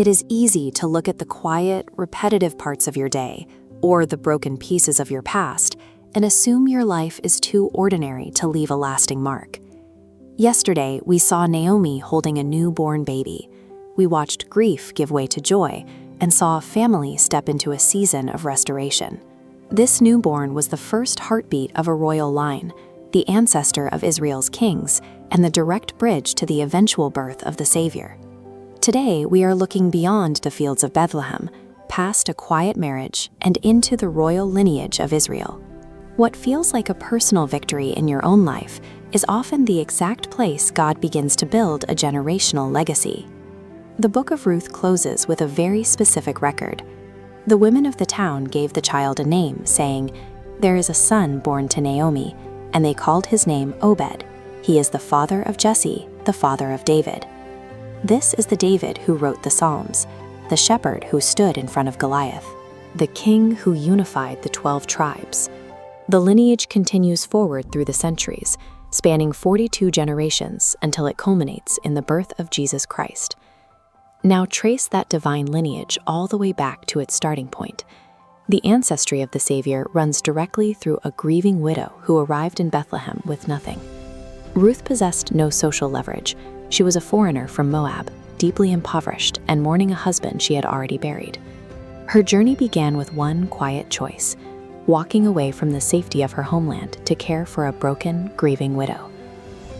It is easy to look at the quiet, repetitive parts of your day, or the broken pieces of your past, and assume your life is too ordinary to leave a lasting mark. Yesterday, we saw Naomi holding a newborn baby. We watched grief give way to joy and saw a family step into a season of restoration. This newborn was the first heartbeat of a royal line, the ancestor of Israel's kings, and the direct bridge to the eventual birth of the Savior. Today, we are looking beyond the fields of Bethlehem, past a quiet marriage, and into the royal lineage of Israel. What feels like a personal victory in your own life is often the exact place God begins to build a generational legacy. The book of Ruth closes with a very specific record. The women of the town gave the child a name, saying, "There is a son born to Naomi," and they called his name Obed. He is the father of Jesse, the father of David. This is the David who wrote the Psalms, the shepherd who stood in front of Goliath, the king who unified the 12 tribes. The lineage continues forward through the centuries, spanning 42 generations until it culminates in the birth of Jesus Christ. Now trace that divine lineage all the way back to its starting point. The ancestry of the Savior runs directly through a grieving widow who arrived in Bethlehem with nothing. Ruth possessed no social leverage. She was a foreigner from Moab, deeply impoverished and mourning a husband she had already buried. Her journey began with one quiet choice: walking away from the safety of her homeland to care for a broken, grieving widow.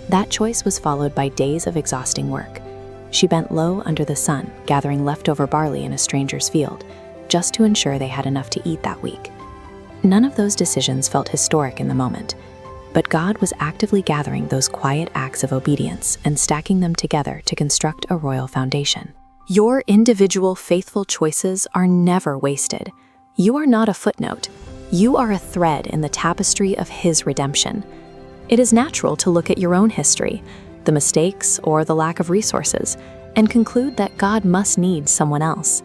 That choice was followed by days of exhausting work. She bent low under the sun, gathering leftover barley in a stranger's field, just to ensure they had enough to eat that week. None of those decisions felt historic in the moment, but God was actively gathering those quiet acts of obedience and stacking them together to construct a royal foundation. Your individual faithful choices are never wasted. You are not a footnote. You are a thread in the tapestry of His redemption. It is natural to look at your own history, the mistakes or the lack of resources, and conclude that God must need someone else.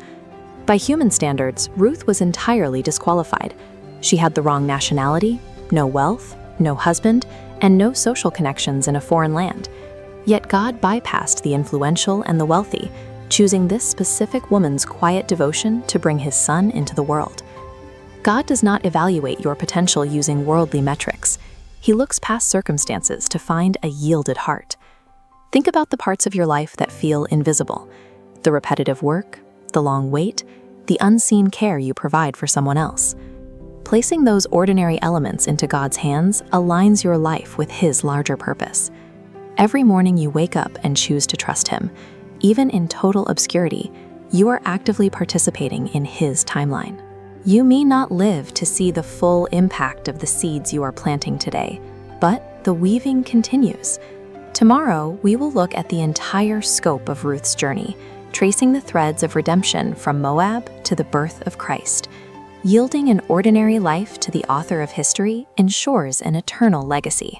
By human standards, Ruth was entirely disqualified. She had the wrong nationality, no wealth, no husband, and no social connections in a foreign land. Yet God bypassed the influential and the wealthy, choosing this specific woman's quiet devotion to bring His Son into the world. God does not evaluate your potential using worldly metrics. He looks past circumstances to find a yielded heart. Think about the parts of your life that feel invisible: the repetitive work, the long wait, the unseen care you provide for someone else. Placing those ordinary elements into God's hands aligns your life with His larger purpose. Every morning you wake up and choose to trust Him. Even in total obscurity, you are actively participating in His timeline. You may not live to see the full impact of the seeds you are planting today, but the weaving continues. Tomorrow, we will look at the entire scope of Ruth's journey, tracing the threads of redemption from Moab to the birth of Christ. Yielding an ordinary life to the author of history ensures an eternal legacy.